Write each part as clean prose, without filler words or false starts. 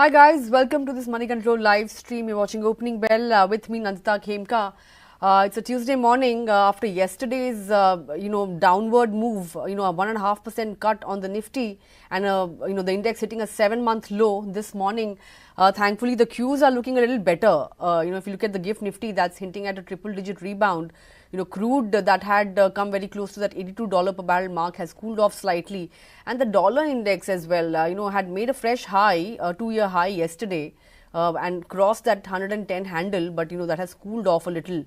Hi guys, welcome to this Money Control live stream. You're watching Opening Bell with me, Nandita Khemka. It's a Tuesday morning after yesterday's, downward move. A 1.5% cut on the Nifty, and the index hitting a 7-month low this morning. Thankfully, the cues are looking a little better. If you look at the GIFT Nifty, that's hinting at a triple-digit rebound. Crude that had come very close to that $82 per barrel mark has cooled off slightly, and the dollar index as well, had made a fresh high, a 2-year high yesterday, and crossed that 110 handle, but that has cooled off a little.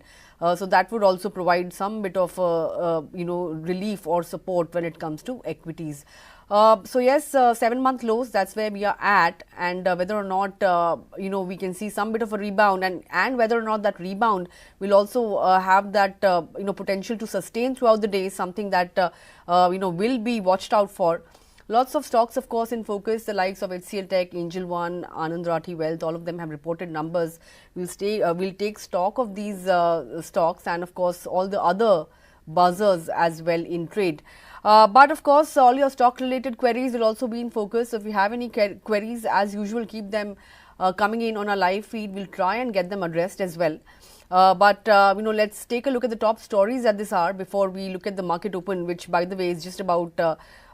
So that would also provide some bit of relief or support when it comes to equities. So yes, 7-month lows, that's where we are at, and whether or not we can see some bit of a rebound, and whether or not that rebound will also have that potential to sustain throughout the day, something that will be watched out for. Lots of stocks, of course, in focus. The likes of HCL Tech, Angel One, Anand Rathi Wealth, all of them have reported numbers. We'll take stock of these stocks, and of course all the other buzzers as well in trade. But of course, all your stock related queries will also be in focus. So if you have any queries, as usual, keep them coming in on our live feed. We'll try and get them addressed as well. But let's take a look at the top stories at this hour before we look at the market open, which, by the way, is just about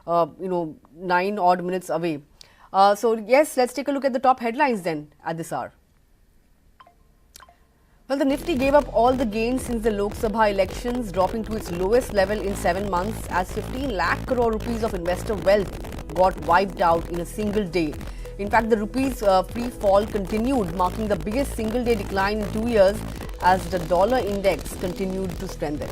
9 odd minutes away. So yes, let's take a look at the top headlines then at this hour. Well, the Nifty gave up all the gains since the Lok Sabha elections, dropping to its lowest level in 7 months as 15 lakh crore rupees of investor wealth got wiped out in a single day. In fact, the rupees free fall continued, marking the biggest single day decline in 2 years as the dollar index continued to strengthen.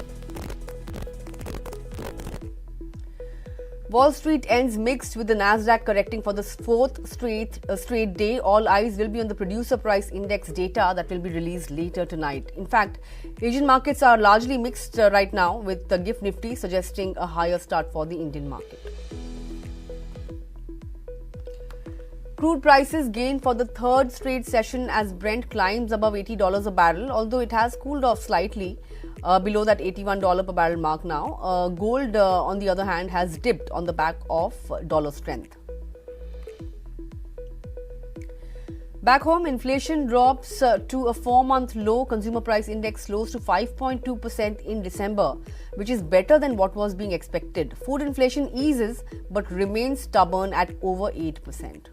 Wall Street ends mixed, with the Nasdaq correcting for the fourth straight day. All eyes will be on the producer price index data that will be released later tonight. In fact, Asian markets are largely mixed right now, with the GIFT Nifty suggesting a higher start for the Indian market. Crude prices gained for the third straight session as Brent climbs above $80 a barrel, although it has cooled off slightly. Below that $81 per barrel mark now. Gold, on the other hand, has dipped on the back of dollar strength. Back home, inflation drops to a 4-month low. Consumer price index slows to 5.2% in December, which is better than what was being expected. Food inflation eases but remains stubborn at over 8%.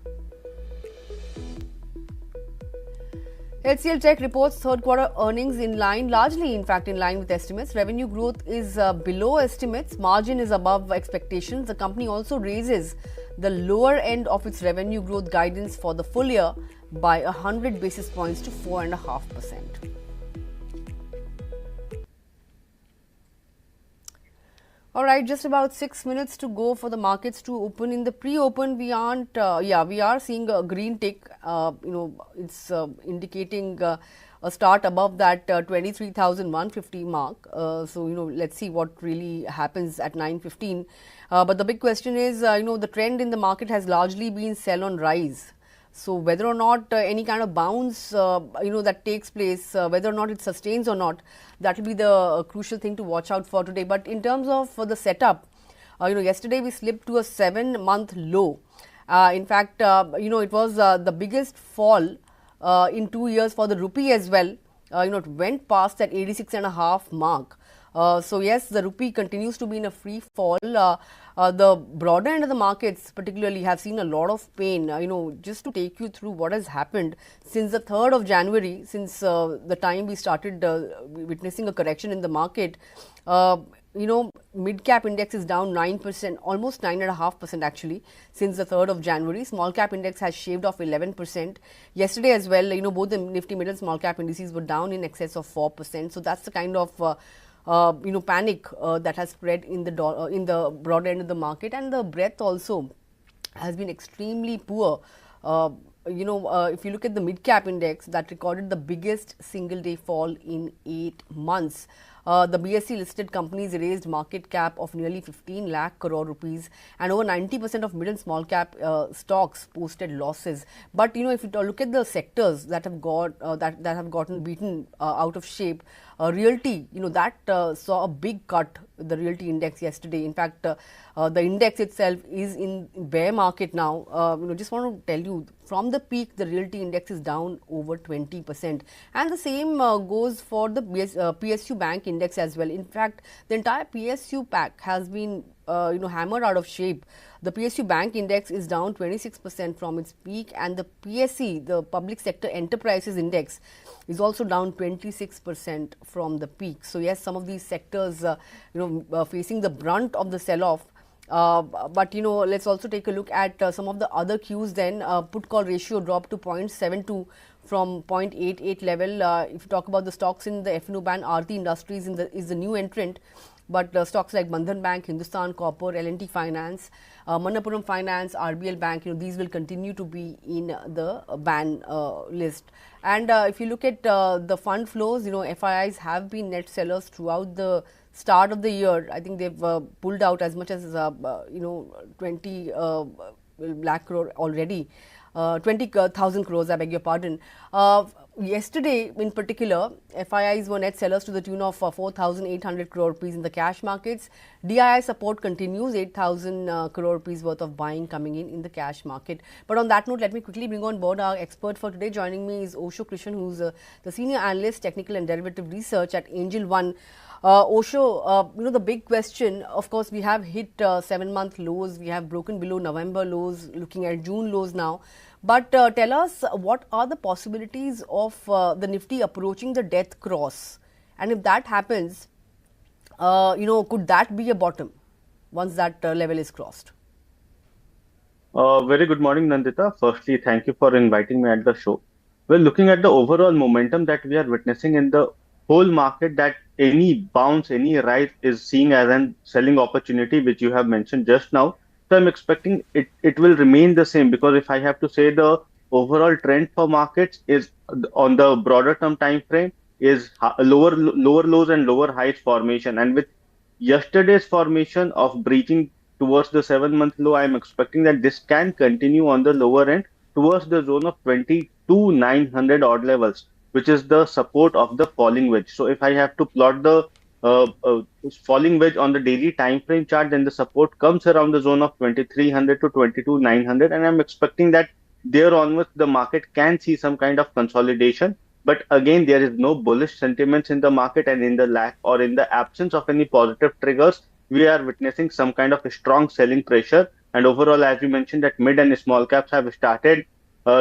HCL Tech reports third quarter earnings largely in line with estimates. Revenue growth is below estimates. Margin is above expectations. The company also raises the lower end of its revenue growth guidance for the full year by 100 basis points to 4.5%. All right, just about 6 minutes to go for the markets to open. In the pre-open, we are seeing a green tick. It's indicating a start above that 23,150 mark. Let's see what really happens at 9:15. But the big question is, the trend in the market has largely been sell on rise. So whether or not any kind of bounce, that takes place, whether or not it sustains or not, that will be the crucial thing to watch out for today. But in terms of the setup, yesterday we slipped to a 7-month low. In fact, it was the biggest fall in 2 years for the rupee as well. It went past that 86.5 mark. So yes, the rupee continues to be in a free fall. The broader end of the markets particularly have seen a lot of pain. Just to take you through what has happened since the 3rd of January, since the time we started witnessing a correction in the market, mid-cap index is down 9%, almost 9.5% actually, since the 3rd of January. Small cap index has shaved off 11%. Yesterday as well, both the Nifty mid and small cap indices were down in excess of 4%. So that's the kind of panic that has spread in the broad end of the market, and the breadth also has been extremely poor. If you look at the mid-cap index, that recorded the biggest single-day fall in 8 months. The BSE listed companies raised market cap of nearly 15 lakh crore rupees, and over 90% of mid and small cap stocks posted losses. But if you look at the sectors that have gotten beaten out of shape, realty, that saw a big cut, the realty index yesterday. In fact, the index itself is in bear market now. Just want to tell you, from the peak, the realty index is down over 20%. And the same goes for the PSU bank index as well. In fact, the entire PSU pack has been hammered out of shape. The PSU bank index is down 26% from its peak, and the PSE, the public sector enterprises index, is also down 26% from the peak. So yes, some of these sectors facing the brunt of the sell off. But let's also take a look at some of the other cues. Then put call ratio dropped to 0.72 from 0.88 level. If you talk about the stocks in the F&O band, Aarti Industries is the new entrant. But stocks like Bandhan Bank, Hindustan Copper, L&T Finance, Manappuram Finance, RBL Bank, these will continue to be in the ban list. And if you look at the fund flows, FIIs have been net sellers throughout the start of the year. I think they've pulled out as much as 20 lakh crore already. 20,000 crores, I beg your pardon. Yesterday, in particular, FIIs were net sellers to the tune of 4,800 crore rupees in the cash markets. DII support continues, 8,000 crore rupees worth of buying coming in the cash market. But on that note, let me quickly bring on board our expert for today. Joining me is Osho Krishan, who's the senior analyst, technical and derivative research at Angel One. Osho, the big question, of course, we have hit 7-month lows. We have broken below November lows, looking at June lows now. But tell us, what are the possibilities of the Nifty approaching the death cross? And if that happens, could that be a bottom once that level is crossed? Very good morning, Nandita. Firstly, thank you for inviting me at the show. Well, looking at the overall momentum that we are witnessing in the whole market, that any bounce, any rise is seen as an selling opportunity, which you have mentioned just now. So I'm expecting it will remain the same, because if I have to say, the overall trend for markets is on the broader term time frame is lower lows and lower highs formation. And with yesterday's formation of breaching towards the 7-month low, I'm expecting that this can continue on the lower end towards the zone of 22,900 odd levels, which is the support of the falling wedge. So if I have to plot the falling wedge on the daily time frame chart, then the support comes around the zone of 2300 to 22,900, and I'm expecting that there onwards the market can see some kind of consolidation. But again, there is no bullish sentiments in the market, and in the lack or in the absence of any positive triggers, we are witnessing some kind of a strong selling pressure. And overall, as you mentioned, that mid and small caps have started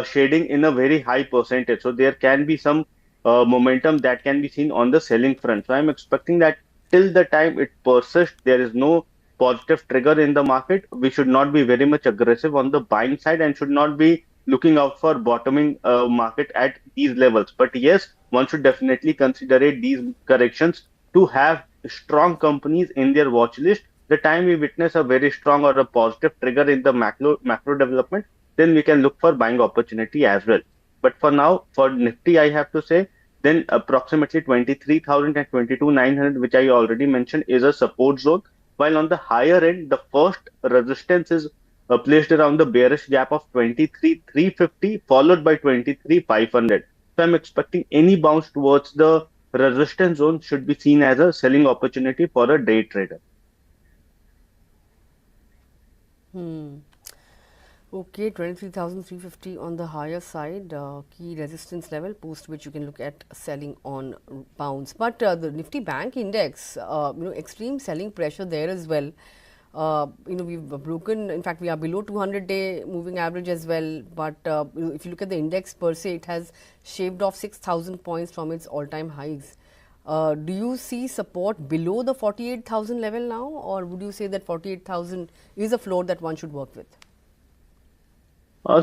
shading in a very high percentage. So there can be some momentum that can be seen on the selling front. So I'm expecting that till the time it persists, there is no positive trigger in the market, we should not be very much aggressive on the buying side and should not be looking out for bottoming market at these levels. But yes, one should definitely consider these corrections to have strong companies in their watch list. The time we witness a very strong or a positive trigger in the macro development, then we can look for buying opportunity as well. But for now, for Nifty, I have to say, then approximately 23,000 and 22,900, which I already mentioned, is a support zone. While on the higher end, the first resistance is placed around the bearish gap of 23,350, followed by 23,500. So I'm expecting any bounce towards the resistance zone should be seen as a selling opportunity for a day trader. Okay, 23,350 on the higher side, key resistance level, post which you can look at selling on bounce. But the Nifty Bank Index, extreme selling pressure there as well. We've broken, in fact, we are below 200-day moving average as well. But if you look at the index per se, it has shaved off 6,000 points from its all-time highs. Do you see support below the 48,000 level now, or would you say that 48,000 is a floor that one should work with?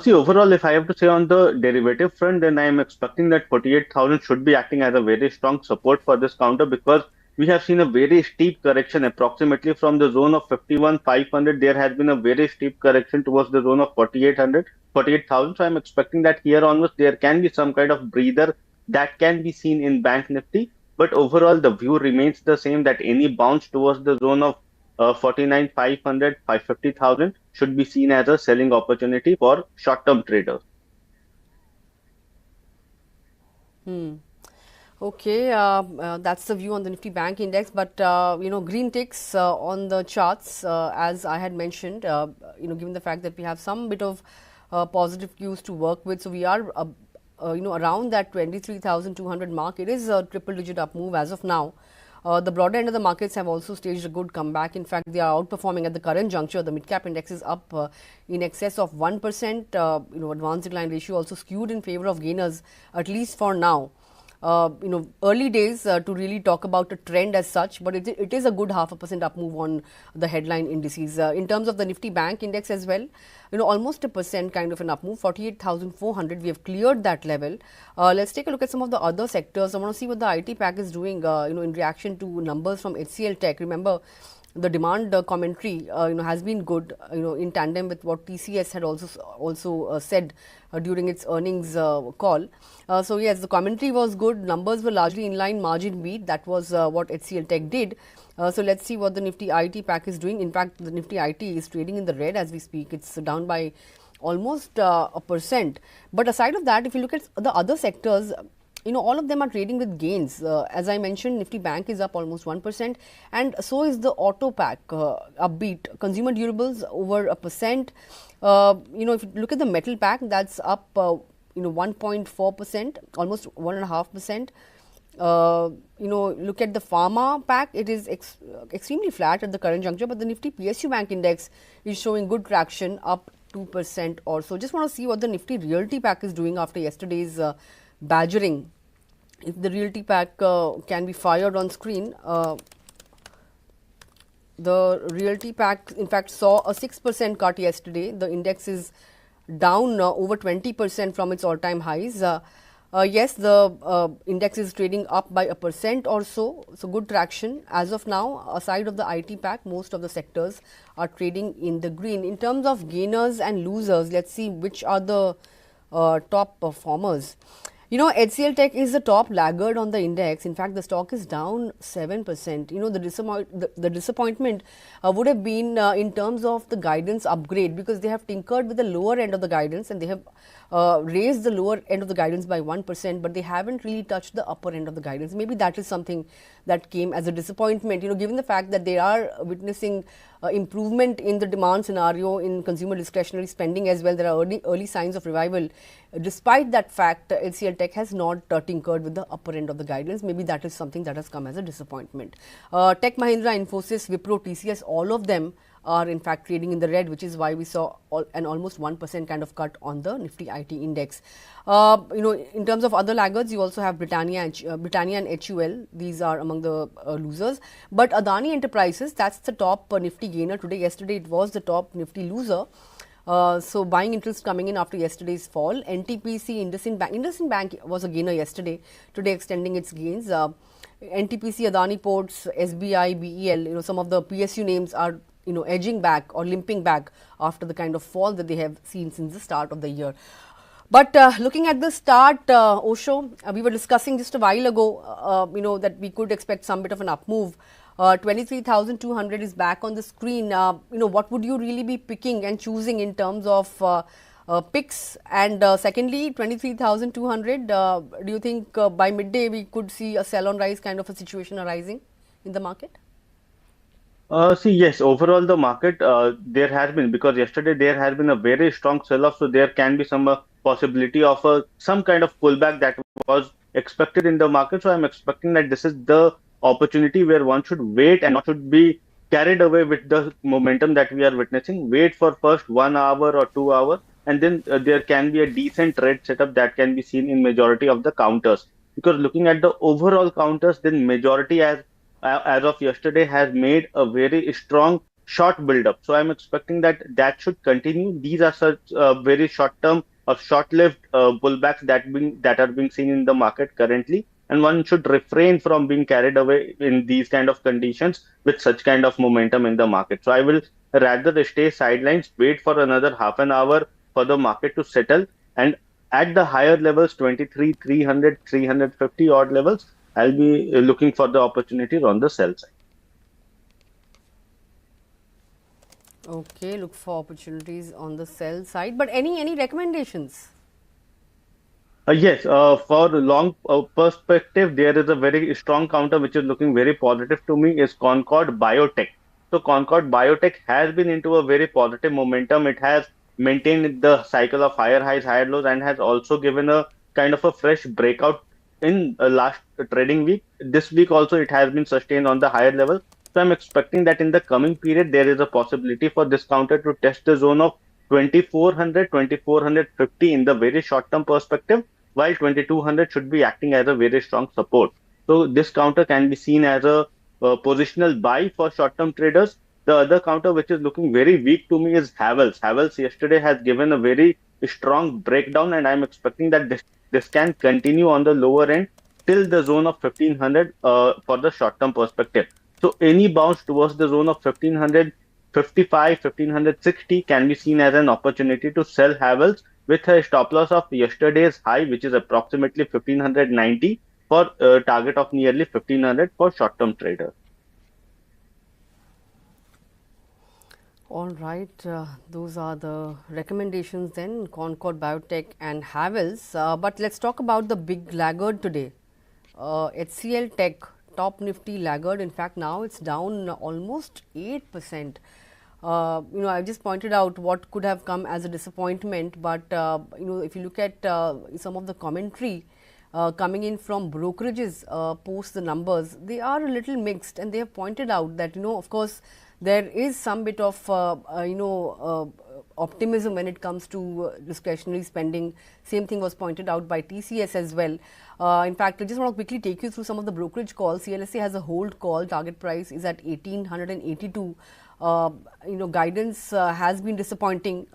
See, overall, if I have to say on the derivative front, then I am expecting that 48,000 should be acting as a very strong support for this counter, because we have seen a very steep correction approximately from the zone of 51,500. There has been a very steep correction towards the zone of 48,000. So I'm expecting that here onwards there can be some kind of breather that can be seen in Bank Nifty. But overall, the view remains the same, that any bounce towards the zone of 49,500, 550,000 should be seen as a selling opportunity for short-term traders. Okay, that's the view on the Nifty Bank Index. But green ticks on the charts, as I had mentioned. Given the fact that we have some bit of positive cues to work with, so we are around that 23,200 mark. It is a triple-digit up move as of now. The broader end of the markets have also staged a good comeback. In fact, they are outperforming at the current juncture. The mid-cap index is up in excess of 1%. Advanced decline ratio also skewed in favor of gainers, at least for now. Early days to really talk about a trend as such, but it is a good 0.5% up move on the headline indices. In terms of the Nifty Bank Index as well, almost a percent kind of an up move, 48,400. We have cleared that level. Let's take a look at some of the other sectors. I want to see what the IT pack is doing, in reaction to numbers from HCL Tech. Remember, the demand commentary has been good, in tandem with what TCS had also said during its earnings call. So yes, the commentary was good, numbers were largely in line, margin beat. That was what HCL Tech did. So let's see what the Nifty IT pack is doing. In fact, the Nifty IT is trading in the red as we speak. It's down by almost a percent. But aside of that, if you look at the other sectors, all of them are trading with gains. As I mentioned, Nifty Bank is up almost 1%, and so is the auto pack, upbeat. Consumer durables over a percent. If you look at the metal pack, that's up 1.4%, almost 1.5%. Look at the pharma pack, it is extremely flat at the current juncture, but the Nifty PSU Bank Index is showing good traction, up 2% or so. Just want to see what the Nifty Realty pack is doing after yesterday's badgering. If the Realty pack can be fired on screen, the Realty pack in fact saw a 6% cut yesterday. The index is down over 20% from its all-time highs. Yes, the index is trading up by a percent or so, so good traction. As of now, aside of the IT pack, most of the sectors are trading in the green. In terms of gainers and losers, let's see which are the top performers. HCL Tech is the top laggard on the index. In fact, the stock is down 7%. The disappointment would have been in terms of the guidance upgrade, because they have tinkered with the lower end of the guidance and they have raised the lower end of the guidance by 1%, but they haven't really touched the upper end of the guidance. Maybe that is something that came as a disappointment, given the fact that they are witnessing improvement in the demand scenario in consumer discretionary spending as well. There are early signs of revival. Despite that fact, HCL Tech has not tinkered with the upper end of the guidance. Maybe that is something that has come as a disappointment. Tech Mahindra, Infosys, Wipro, TCS, all of them are in fact trading in the red, which is why we saw an almost 1% kind of cut on the Nifty IT index. In terms of other laggards, you also have Britannia and HUL. These are among the losers. But Adani Enterprises, that's the top Nifty gainer today. Yesterday, it was the top Nifty loser. So buying interest coming in after yesterday's fall. NTPC, IndusInd Bank was a gainer yesterday. Today, extending its gains. NTPC, Adani Ports, SBI, BEL. Some of the PSU names are edging back or limping back after the kind of fall that they have seen since the start of the year. But looking at the start, Osho, we were discussing just a while ago, that we could expect some bit of an up move. 23,200 is back on the screen. What would you really be picking and choosing in terms of picks? And secondly, 23,200, do you think by midday we could see a sell on rise kind of a situation arising in the market? Yes, overall the market, there has been, because yesterday there has been a very strong sell-off, so there can be some possibility of some kind of pullback that was expected in the market. So I'm expecting that this is the opportunity where one should wait and not should be carried away with the momentum that we are witnessing. Wait for first 1 hour or 2 hours, and then there can be a decent trade setup that can be seen in majority of the counters. Because looking at the overall counters, then majority as of yesterday has made a very strong short build up. So I'm expecting that that should continue. These are such very short term or short lived pullbacks that are being seen in the market currently, and one should refrain from being carried away in these kind of conditions with such kind of momentum in the market. So I will rather stay sidelines, wait for another half an hour for the market to settle, and at the higher levels, 23 300 350 odd levels, I'll be looking for the opportunities on the sell side. Okay, look for opportunities on the sell side. But any recommendations? Yes, for long perspective, there is a very strong counter which is looking very positive to me is Concord Biotech. So Concord Biotech has been into a very positive momentum. It has maintained the cycle of higher highs, higher lows, and has also given a kind of a fresh breakout in last trading week. This week also it has been sustained on the higher level. So I'm expecting that in the coming period there is a possibility for this counter to test the zone of 2400, 2450 in the very short term perspective, while 2200 should be acting as a very strong support. So this counter can be seen as a positional buy for short-term traders. The other counter which is looking very weak to me is Havels. Havels yesterday has given a very strong breakdown, and I'm expecting that this can continue on the lower end till the zone of 1500 for the short-term perspective. So any bounce towards the zone of 1555, 1560 can be seen as an opportunity to sell Havels with a stop loss of yesterday's high, which is approximately 1590 for a target of nearly 1500 for short-term traders. All right, those are the recommendations then, Concord Biotech and Havels. But let's talk about the big laggard today. HCL Tech, top Nifty laggard. In fact, now it's down almost 8%. I just pointed out what could have come as a disappointment, but if you look at some of the commentary coming in from brokerages post the numbers, they are a little mixed, and they have pointed out that of course there is some bit of optimism when it comes to discretionary spending. Same thing was pointed out by TCS as well. In fact, I just want to quickly take you through some of the brokerage calls. CLSA has a hold call. Target price is at 1882. Guidance has been disappointing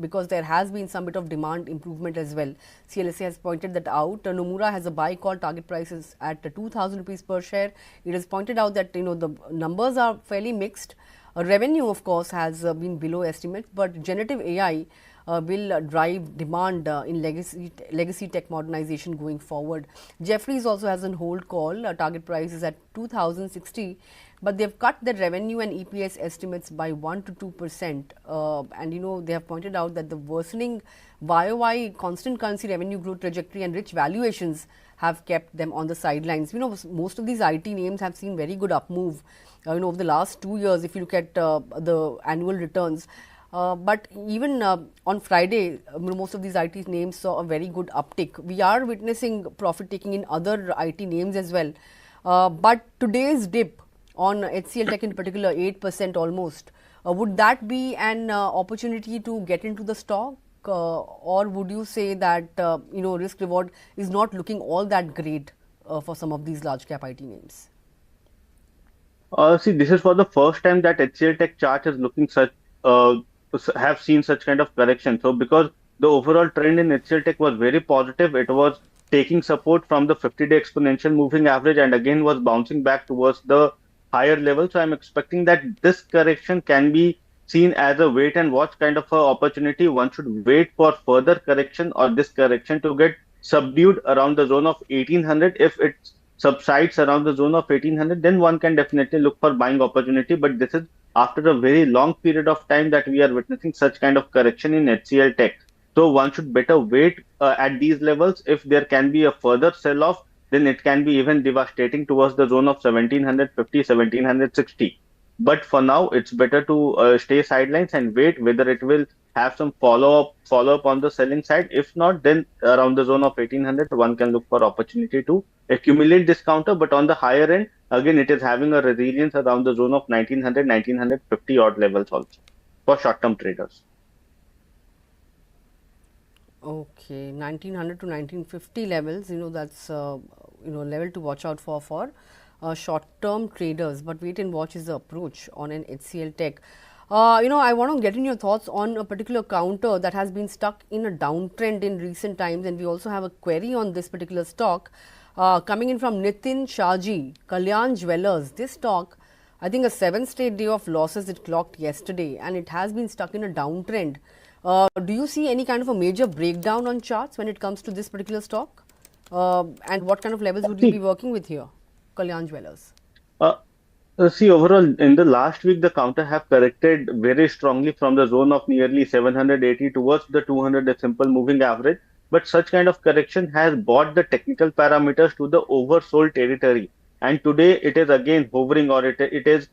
because there has been some bit of demand improvement as well. CLSA has pointed that out. Nomura has a buy call. Target price is at 2,000 rupees per share. It has pointed out that the numbers are fairly mixed. Revenue, of course, has been below estimate, but generative AI will drive demand in legacy tech modernization going forward. Jeffries also has a hold call. Target price is at 2060, but they've cut their revenue and EPS estimates by 1 to 2%. And they have pointed out that the worsening YOY constant currency revenue growth trajectory and rich valuations have kept them on the sidelines. Most of these IT names have seen very good up move over the last 2 years if you look at the annual returns. But even on Friday, most of these IT names saw a very good uptick. We are witnessing profit taking in other IT names as well. But today's dip on HCL Tech in particular, 8% almost, would that be an opportunity to get into the stock? Or would you say that risk reward is not looking all that great for some of these large cap IT names? See, this is for the first time that HCL Tech chart is looking such have seen such kind of correction. So because the overall trend in HCL Tech was very positive, it was taking support from the 50-day exponential moving average and again was bouncing back towards the higher level. So I'm expecting that this correction can be seen as a wait and watch kind of a opportunity. One should wait for further correction or this correction to get subdued around the zone of 1800. If it subsides around the zone of 1800, then one can definitely look for buying opportunity. But this is after a very long period of time that we are witnessing such kind of correction in HCL Tech. So one should better wait at these levels. If there can be a further sell-off, then it can be even devastating towards the zone of 1750, 1760. But for now, it's better to stay sidelines and wait whether it will have some follow up on the selling side. If not, then around the zone of 1800, one can look for opportunity to accumulate this counter. But on the higher end, again, it is having a resilience around the zone of 1900, 1950 odd levels also for short-term traders. Okay, 1900 to 1950 levels, that's level to watch out for short-term traders. But wait and watch is the approach on an HCL Tech. I want to get in your thoughts on a particular counter that has been stuck in a downtrend in recent times, and we also have a query on this particular stock coming in from Nitin Shaji, Kalyan Jewellers. This stock, I think a 7th straight day of losses it clocked yesterday, and it has been stuck in a downtrend. Do you see any kind of a major breakdown on charts when it comes to this particular stock? And what kind of levels would you be working with here, Kalyan Jewellers? See, overall, in the last week, the counter have corrected very strongly from the zone of nearly 780 towards the 200 simple moving average. but such kind of correction has brought the technical parameters to the oversold territory. And today it is again hovering, or it is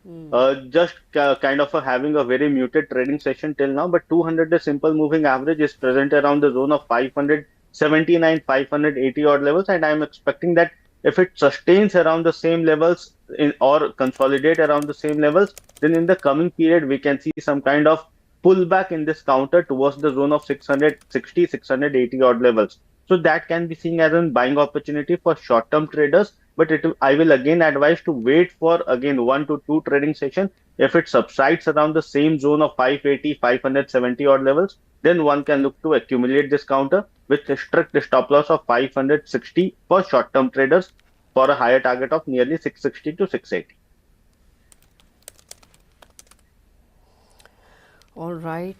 just kind of having a very muted trading session till now. But 200 the simple moving average is present around the zone of 579, 580 odd levels, and I am expecting that if it sustains around the same levels or consolidate around the same levels, then in the coming period we can see some kind of pullback in this counter towards the zone of 660, 680 odd levels. So that can be seen as a buying opportunity for short-term traders. But I will again advise to wait for again 1 to 2 trading session. If it subsides around the same zone of 580, 570 odd levels, then one can look to accumulate this counter with a strict stop loss of 560 for short-term traders for a higher target of nearly 660 to 680. All right,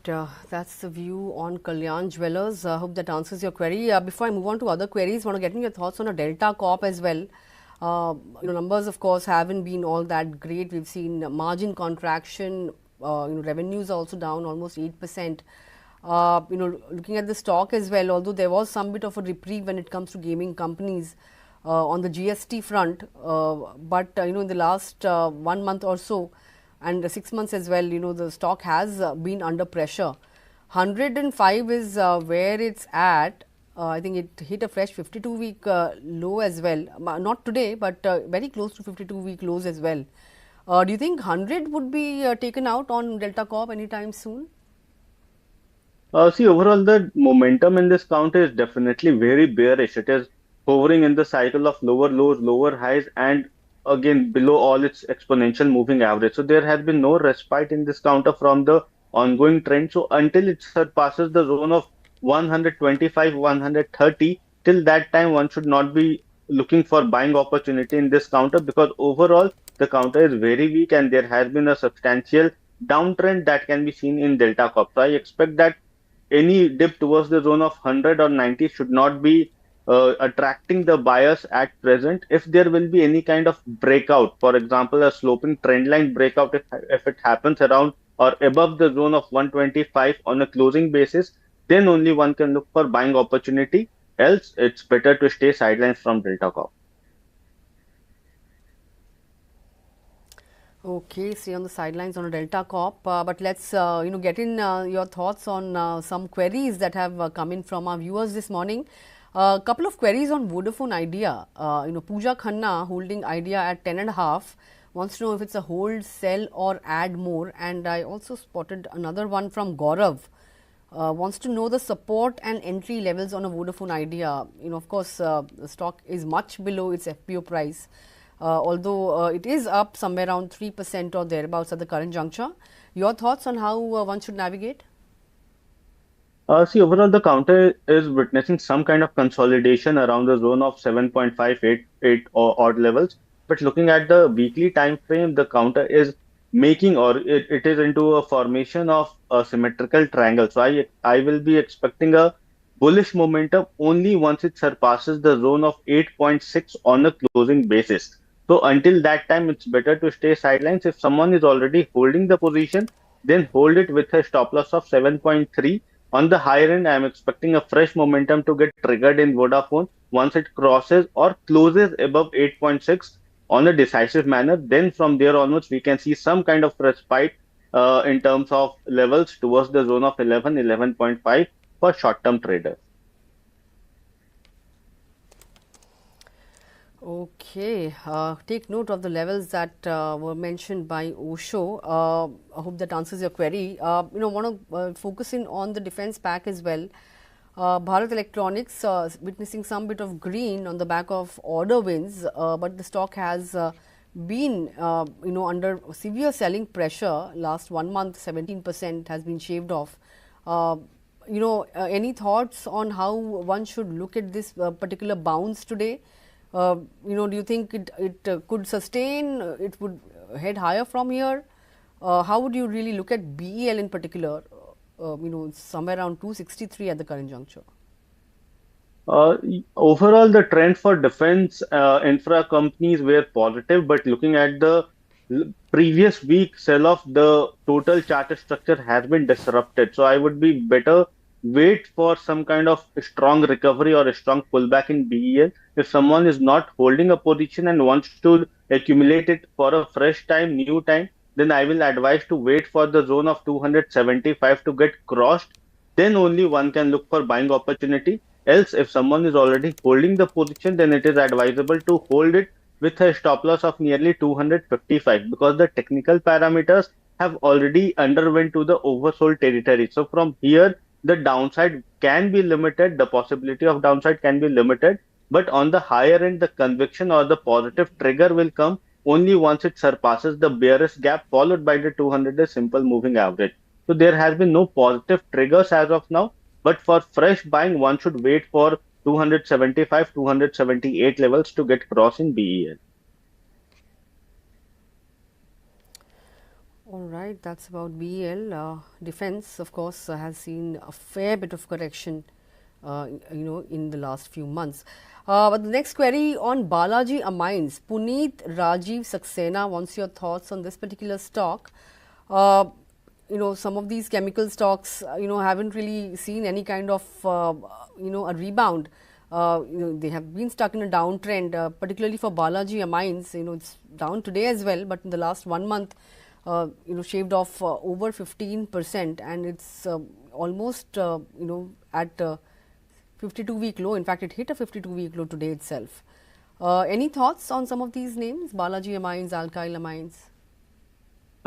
that's the view on Kalyan Jewellers. I hope that answers your query. Before I move on to other queries, I want to get in your thoughts on a Delta Corp as well. Numbers, of course, haven't been all that great. We've seen margin contraction. Revenues are also down almost 8%. Looking at the stock as well, although there was some bit of a reprieve when it comes to gaming companies on the GST front, but in the last 1 month or so, and 6 months as well, the stock has been under pressure. 105 is where it's at. I think it hit a fresh 52-week low as well. Not today, but very close to 52-week lows as well. Do you think 100 would be taken out on Delta Corp anytime soon? See, overall, the momentum in this counter is definitely very bearish. It is hovering in the cycle of lower lows, lower highs, and again below all its exponential moving average. So there has been no respite in this counter from the ongoing trend. So until it surpasses the zone of 125, 130, till that time one should not be looking for buying opportunity in this counter, because overall the counter is very weak and there has been a substantial downtrend that can be seen in Delta Corp. So I expect that any dip towards the zone of 100 or 90 should not be attracting the buyers at present. If there will be any kind of breakout, for example, a sloping trend line breakout, if it happens around or above the zone of 125 on a closing basis, then only one can look for buying opportunity. Else, it's better to stay sidelines from Delta Corp. Okay, stay on the sidelines on a Delta Corp, but let's get in your thoughts on some queries that have come in from our viewers this morning. A couple of queries on Vodafone Idea. Pooja Khanna holding Idea at 10.5 wants to know if it's a hold, sell, or add more. And I also spotted another one from Gaurav. Wants to know the support and entry levels on a Vodafone Idea. Of course, the stock is much below its FPO price. Although it is up somewhere around 3% or thereabouts at the current juncture. Your thoughts on how one should navigate? See, overall, the counter is witnessing some kind of consolidation around the zone of 7.588 or odd levels. But looking at the weekly time frame, the counter is making, or it is into a formation of a symmetrical triangle. So I will be expecting a bullish momentum only once it surpasses the zone of 8.6 on a closing basis. So until that time, it's better to stay sidelines. If someone is already holding the position, then hold it with a stop loss of 7.3. On the higher end, I am expecting a fresh momentum to get triggered in Vodafone once it crosses or closes above 8.6 on a decisive manner. Then from there onwards, we can see some kind of respite in terms of levels towards the zone of 11, 11.5 for short-term traders. Okay, take note of the levels that were mentioned by Osho. I hope that answers your query. Want to focus in on the defense pack as well. Bharat Electronics witnessing some bit of green on the back of order wins, but the stock has been under severe selling pressure. Last 1 month, 17% has been shaved off. Any thoughts on how one should look at this particular bounce today? Do you think it could sustain? It would head higher from here? How would you really look at BEL in particular? Somewhere around 263 at the current juncture. Overall, the trend for defense infra companies were positive, but looking at the previous week sell-off, the total charter structure has been disrupted. So I would be better wait for some kind of strong recovery or a strong pullback in BEL. If someone is not holding a position and wants to accumulate it for a fresh time, new time, then I will advise to wait for the zone of 275 to get crossed. Then only one can look for buying opportunity. Else, if someone is already holding the position, then it is advisable to hold it with a stop loss of nearly 255, because the technical parameters have already underwent to the oversold territory. So from here, the downside can be limited, the possibility of downside can be limited, but on the higher end, the conviction or the positive trigger will come only once it surpasses the bearish gap followed by the 200 simple moving average. So there has been no positive triggers as of now, but for fresh buying, one should wait for 275, 278 levels to get cross in BEL. All right, that's about BEL. Defense, of course, has seen a fair bit of correction, in the last few months. But the next query on Balaji Amines. Puneet Rajiv Saxena wants your thoughts on this particular stock. Some of these chemical stocks, haven't really seen any kind of, a rebound. They have been stuck in a downtrend, particularly for Balaji Amines. It's down today as well, but in the last 1 month, shaved off over 15%, and it's almost, at 52-week low. In fact, it hit a 52-week low today itself. Any thoughts on some of these names? Balaji Amines, Alkyl Amines?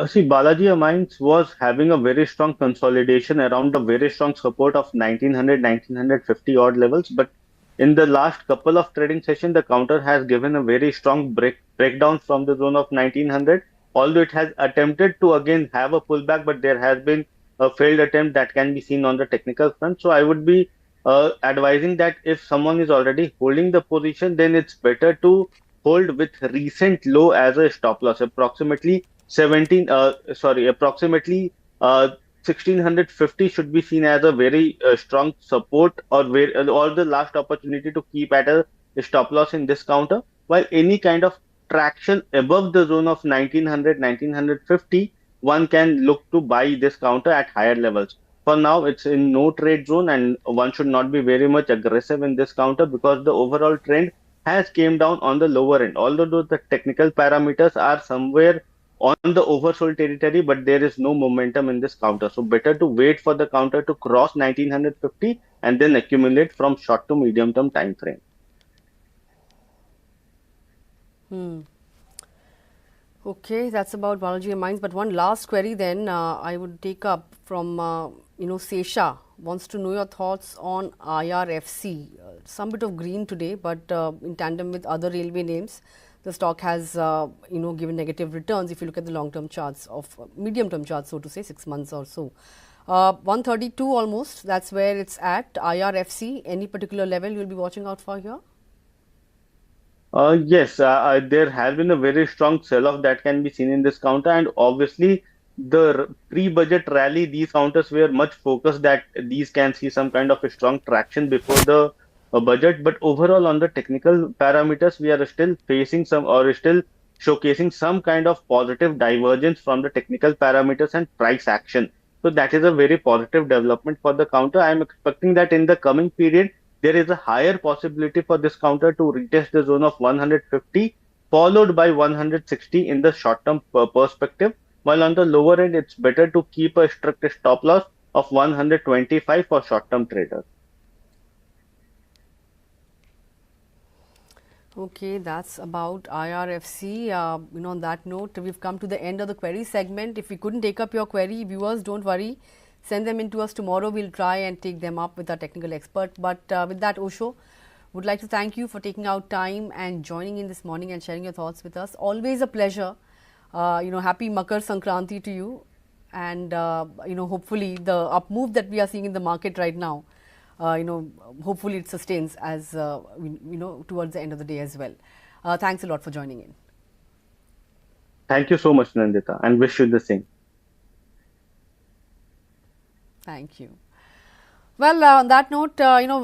See, Balaji Amines was having a very strong consolidation around a very strong support of 1900, 1950 odd levels. But in the last couple of trading sessions, the counter has given a very strong breakdown from the zone of 1900. Although it has attempted to again have a pullback, but there has been a failed attempt that can be seen on the technical front. So I would be advising that if someone is already holding the position, then it's better to hold with recent low as a stop loss, approximately 1650 should be seen as a very strong support, or the last opportunity to keep at a stop loss in this counter, while any kind of traction above the zone of 1900, 1950, one can look to buy this counter at higher levels. For now, it's in no trade zone, and one should not be very much aggressive in this counter because the overall trend has came down on the lower end. Although the technical parameters are somewhere on the oversold territory, but there is no momentum in this counter. So better to wait for the counter to cross 1950 and then accumulate from short to medium term time frame. Okay, that's about Balaji Amines. But one last query then I would take up from, Sesha wants to know your thoughts on IRFC. Some bit of green today, but in tandem with other railway names, the stock has, given negative returns if you look at the long-term charts of medium-term charts, so to say, 6 months or so. 132 almost, that's where it's at. IRFC, any particular level you'll be watching out for here? Yes, there has been a very strong sell-off that can be seen in this counter, and obviously the pre-budget rally, these counters were much focused that these can see some kind of a strong traction before the budget. But overall, on the technical parameters, we are still facing some, or still showcasing some kind of positive divergence from the technical parameters and price action. So that is a very positive development for the counter. I am expecting that in the coming period, there is a higher possibility for this counter to retest the zone of 150, followed by 160 in the short term perspective, while on the lower end, it's better to keep a strict stop loss of 125 for short term traders. Okay, that's about IRFC. On that note, we've come to the end of the query segment. If we couldn't take up your query, viewers, don't worry. Send them in to us tomorrow. We'll try and take them up with our technical expert. But with that, Osho, would like to thank you for taking out time and joining in this morning and sharing your thoughts with us. Always a pleasure. Happy Makar Sankranti to you. And, hopefully the up move that we are seeing in the market right now, hopefully it sustains as, towards the end of the day as well. Thanks a lot for joining in. Thank you so much, Nandita, and wish you the same. Thank you. Well, on that note,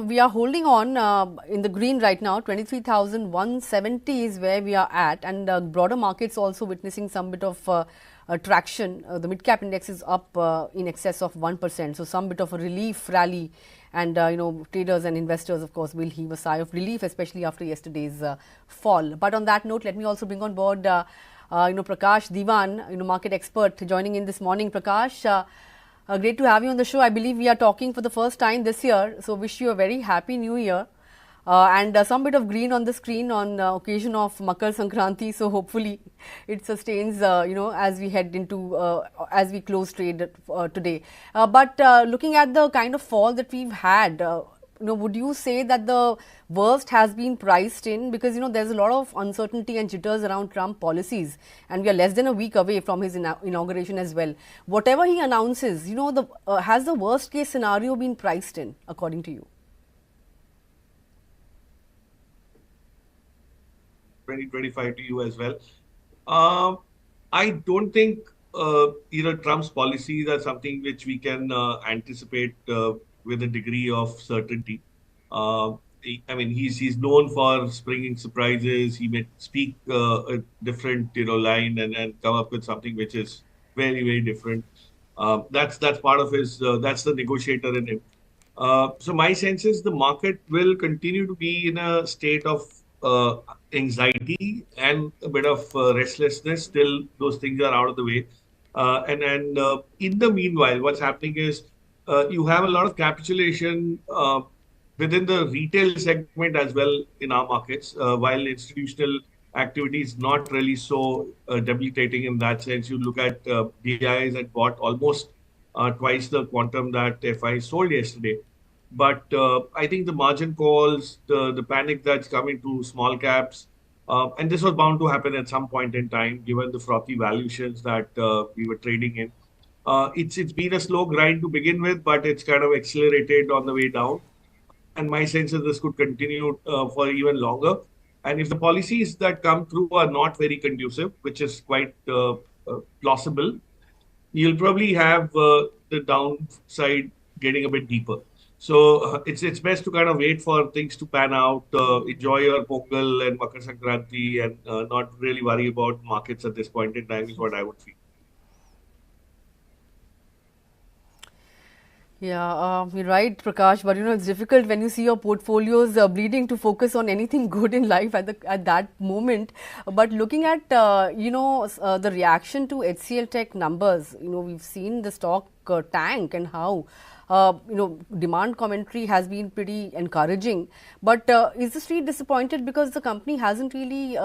we are holding on in the green right now. 23,170 is where we are at, and broader markets also witnessing some bit of traction. The mid cap index is up in excess of 1%, so some bit of a relief rally, and traders and investors, of course, will heave a sigh of relief, especially after yesterday's fall. But on that note, let me also bring on board, Prakash Diwan, market expert, joining in this morning. Prakash. Great to have you on the show. I believe we are talking for the first time this year. So wish you a very happy new year. And some bit of green on the screen on occasion of Makar Sankranti. So hopefully it sustains, as we head into, as we close trade today. But looking at the kind of fall that we've had, would you say that the worst has been priced in? Because, there's a lot of uncertainty and jitters around Trump policies, and we are less than a week away from his inauguration as well. Whatever he announces, has the worst case scenario been priced in, according to you? 2025 to you as well. I don't think Trump's policies are something which we can anticipate with a degree of certainty. I mean, he's known for springing surprises. He may speak a different line and come up with something which is very, very different. That's part of his. That's the negotiator in him. So my sense is the market will continue to be in a state of anxiety and a bit of restlessness till those things are out of the way. And in the meanwhile, what's happening is you have a lot of capitulation within the retail segment as well in our markets, while institutional activity is not really so debilitating in that sense. You look at BIs that bought almost twice the quantum that FI sold yesterday. But I think the margin calls, the panic that's coming to small caps, and this was bound to happen at some point in time, given the frothy valuations that we were trading in. It's been a slow grind to begin with, but it's kind of accelerated on the way down. And my sense is this could continue for even longer. And if the policies that come through are not very conducive, which is quite plausible, you'll probably have the downside getting a bit deeper. So it's best to kind of wait for things to pan out, enjoy your Pongal and Makar Sankranti, and not really worry about markets at this point in time is what I would feel. Yeah, you're right, Prakash. But it's difficult when you see your portfolios bleeding to focus on anything good in life at that moment. But looking at the reaction to HCL Tech numbers, we've seen the stock tank and how demand commentary has been pretty encouraging. But is the street disappointed because the company hasn't really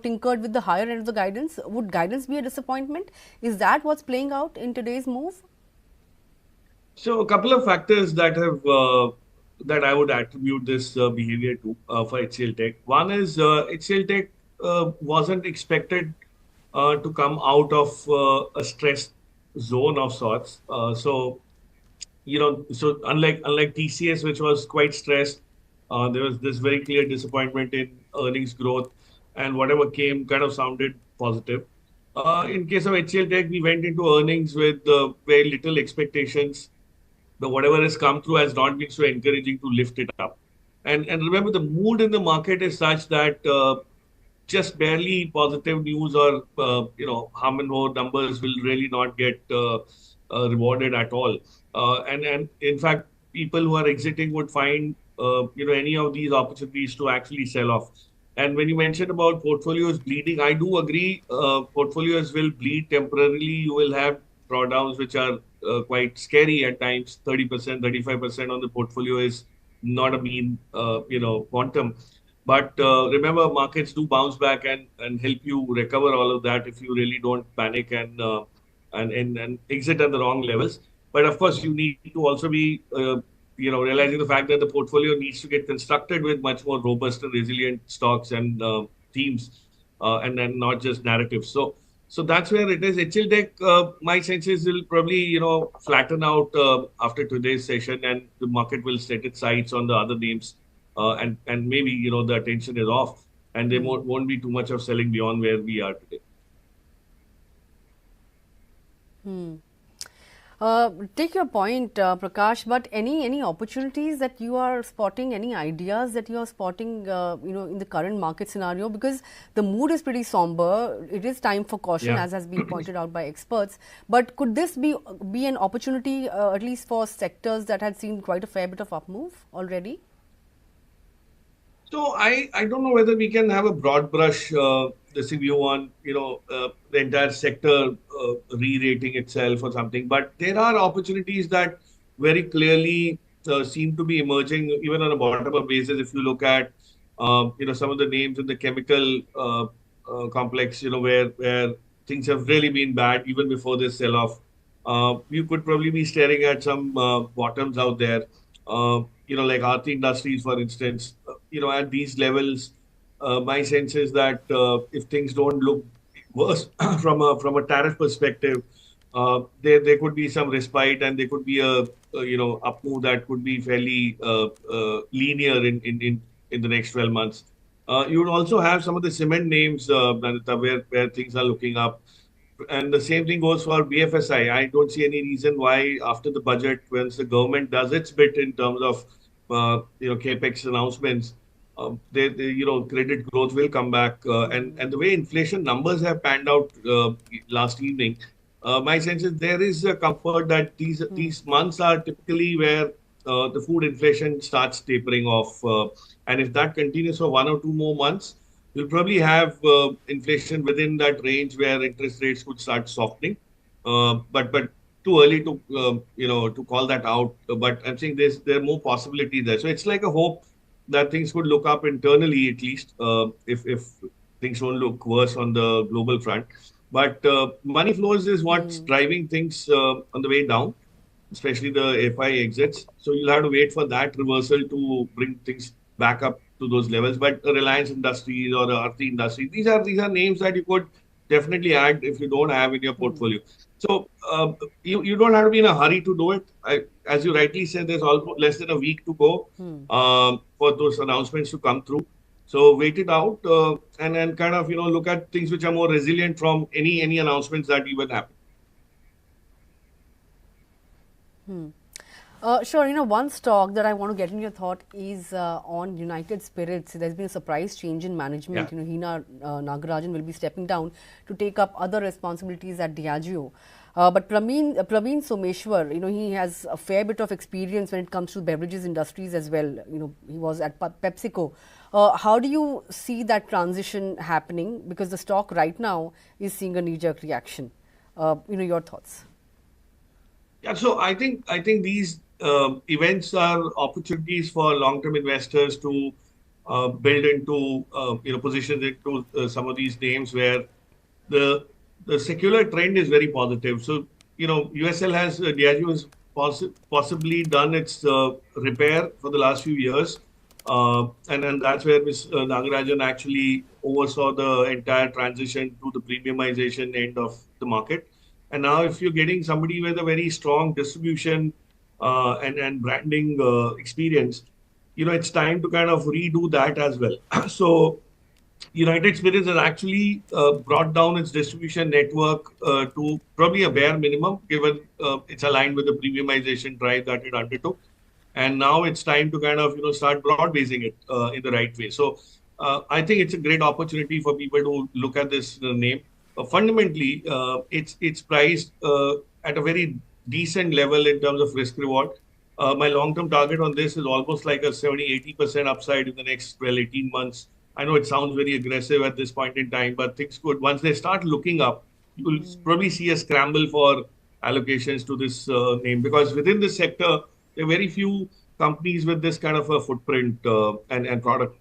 tinkered with the higher end of the guidance? Would guidance be a disappointment? Is that what's playing out in today's move? So a couple of factors that have that I would attribute this behavior to for HCL Tech. One is HCL Tech wasn't expected to come out of a stressed zone of sorts. So unlike TCS, which was quite stressed, there was this very clear disappointment in earnings growth, and whatever came kind of sounded positive. In case of HCL Tech, we went into earnings with very little expectations. The whatever has come through has not been so encouraging to lift it up. And remember, the mood in the market is such that just barely positive news or hum and ho numbers will really not get rewarded at all. And in fact, people who are exiting would find any of these opportunities to actually sell off. And when you mentioned about portfolios bleeding, I do agree. Portfolios will bleed temporarily. You will have drawdowns which are quite scary at times. 30%, 35% on the portfolio is not a mean, quantum. But remember, markets do bounce back and help you recover all of that if you really don't panic and exit at the wrong levels. But of course, you need to also be, realizing the fact that the portfolio needs to get constructed with much more robust and resilient stocks and themes, and then not just narratives. So that's where it is. HCL Tech, my sense is will probably, flatten out after today's session, and the market will set its sights on the other names, and maybe, the attention is off, and there won't be too much of selling beyond where we are today. Take your point, Prakash, but any opportunities that you are spotting, any ideas that you are spotting, in the current market scenario? Because the mood is pretty somber. It is time for caution, Yeah. as has been pointed out by experts. But could this be an opportunity, at least for sectors that had seen quite a fair bit of up move already? So I don't know whether we can have a broad brush this view on the entire sector re-rating itself or something, but there are opportunities that very clearly seem to be emerging even on a bottom-up basis. If you look at some of the names in the chemical complex, where things have really been bad even before this sell-off. You could probably be staring at some bottoms out there. Like Aarti Industries, for instance, at these levels, my sense is that if things don't look worse from a tariff perspective, there could be some respite and there could be a up move that could be fairly linear in the next 12 months. You would also have some of the cement names, Nandita, where things are looking up. And the same thing goes for BFSI. I don't see any reason why after the budget, once the government does its bit in terms of capex announcements, credit growth will come back. And the way inflation numbers have panned out last evening, my sense is there is a comfort that these months are typically where the food inflation starts tapering off. And if that continues for 1 or 2 more months, you'll probably have inflation within that range where interest rates could start softening. But too early to call that out. But I'm saying there are more possibilities there. So it's like a hope that things could look up internally at least if things don't look worse on the global front. But money flows is what's driving things on the way down, especially the FI exits. So you'll have to wait for that reversal to bring things back up to those levels. But Reliance Industries or Aarti Industries, these are names that you could definitely add if you don't have in your portfolio. So you don't have to be in a hurry to do it. As you rightly said, there's almost less than a week to go for those announcements to come through. So wait it out and then kind of look at things which are more resilient from any announcements that even happen. Sure, one stock that I want to get in your thought is on United Spirits. There's been a surprise change in management. Yeah. Hina Nagarajan will be stepping down to take up other responsibilities at Diageo. But Praveen Someshwar, he has a fair bit of experience when it comes to beverages industries as well. He was at PepsiCo. How do you see that transition happening? Because the stock right now is seeing a knee-jerk reaction. Your thoughts. Yeah, so I think these events are opportunities for long-term investors to build into positions into some of these names where the secular trend is very positive. So USL has Diageo has possibly done its repair for the last few years, and then that's where Ms. Nagarajan actually oversaw the entire transition to the premiumization end of the market. And now, if you're getting somebody with a very strong distribution and branding experience, it's time to kind of redo that as well. So, United Spirits has actually brought down its distribution network to probably a bare minimum, given it's aligned with the premiumization drive that it undertook. And now it's time to kind of start broad basing it in the right way. So I think it's a great opportunity for people to look at this name. Fundamentally, it's priced at a very decent level in terms of risk reward. My long-term target on this is almost like a 70-80% upside in the next 12-18 months. I know it sounds very aggressive at this point in time, but things could, once they start looking up, you will probably see a scramble for allocations to this name, because within this sector, there are very few companies with this kind of a footprint and product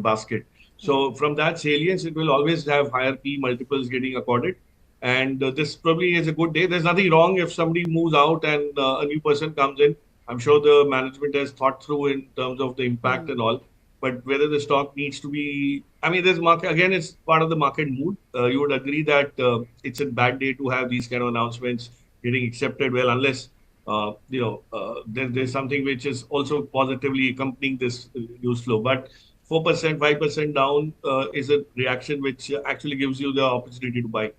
basket. So from that salience, it will always have higher P multiples getting accorded. And this probably is a good day. There's nothing wrong if somebody moves out and a new person comes in. I'm sure the management has thought through in terms of the impact and all. But whether the stock needs to be, I mean, there's market, again, it's part of the market mood. You would agree that it's a bad day to have these kind of announcements getting accepted well, unless, there's something which is also positively accompanying this news flow. But 4%, 5% down is a reaction which actually gives you the opportunity to buy.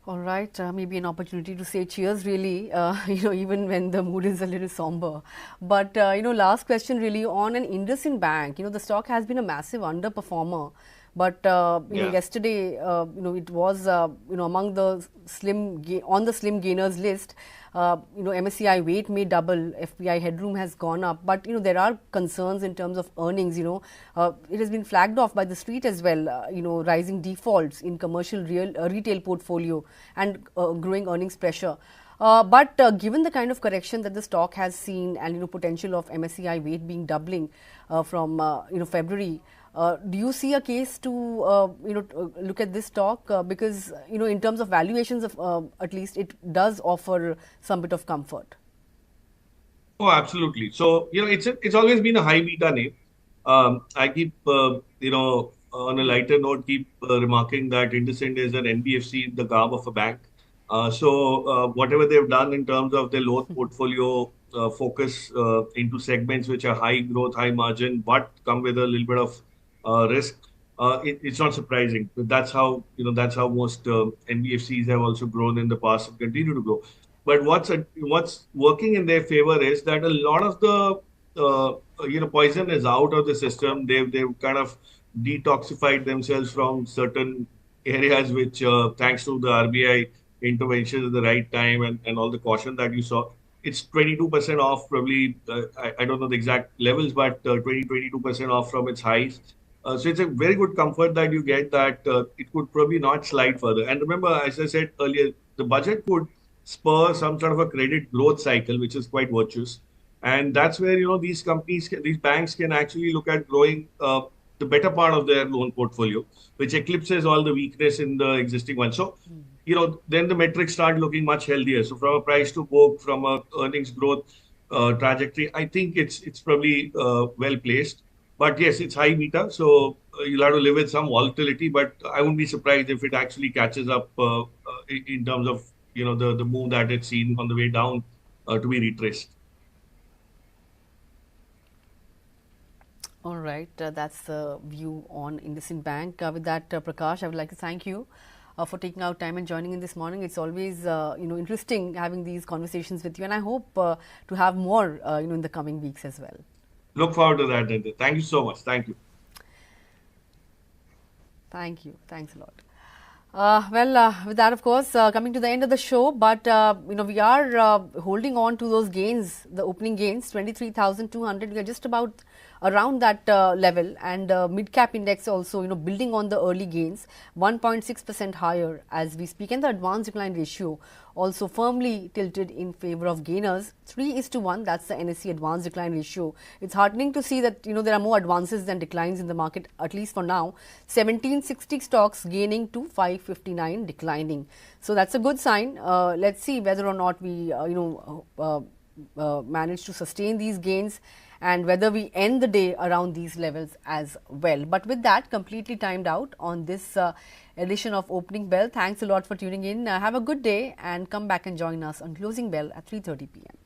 All right, maybe an opportunity to say cheers really, even when the mood is a little somber. But, last question really on an IndusInd Bank, the stock has been a massive underperformer. But, Yeah. yesterday, it was, among the on the slim gainers list. MSCI weight may double, FPI headroom has gone up, but there are concerns in terms of earnings. It has been flagged off by the street as well. Rising defaults in commercial retail portfolio and growing earnings pressure. But given the kind of correction that the stock has seen and potential of MSCI weight being doubling from February. Do you see a case to look at this stock because in terms of valuations of at least it does offer some bit of comfort? Oh, absolutely. So, it's always been a high beta name. I keep, on a lighter note, keep remarking that IndusInd is an NBFC in the garb of a bank. So, whatever they've done in terms of their loan portfolio focus into segments which are high growth, high margin, but come with a little bit of risk, it's not surprising. That's how most NBFCs have also grown in the past and continue to grow. But what's working in their favor is that a lot of the poison is out of the system. They've kind of detoxified themselves from certain areas, which thanks to the RBI intervention at the right time and all the caution that you saw, it's 22% off. Probably I don't know the exact levels, but 22% off from its highs. So it's a very good comfort that you get that it could probably not slide further. And remember, as I said earlier, the budget could spur some sort of a credit growth cycle, which is quite virtuous. And that's where, these companies, these banks can actually look at growing the better part of their loan portfolio, which eclipses all the weakness in the existing one. So, then the metrics start looking much healthier. So from a price to book, from a earnings growth trajectory, I think it's probably well placed. But yes, it's high beta, so you'll have to live with some volatility. But I wouldn't be surprised if it actually catches up in terms of the move that it's seen on the way down to be retraced. All right, that's the view on IndusInd Bank. With that, Prakash, I would like to thank you for taking out time and joining in this morning. It's always interesting having these conversations with you, and I hope to have more in the coming weeks as well. Look forward to that, Nandita. Thank you so much. Thank you. Thank you. Thanks a lot. With that, of course, coming to the end of the show, but we are holding on to those gains, the opening gains, 23,200. We are just about around that level, and mid-cap index also, building on the early gains, 1.6% higher as we speak, and the advance decline ratio also firmly tilted in favor of gainers, 3:1. That's the NSE advance decline ratio. It's heartening to see that there are more advances than declines in the market, at least for now. 1760 stocks gaining to 559 declining. So that's a good sign. Let's see whether or not we manage to sustain these gains, and whether we end the day around these levels as well. But with that, completely timed out on this edition of Opening Bell. Thanks a lot for tuning in. Have a good day and come back and join us on Closing Bell at 3:30 p.m.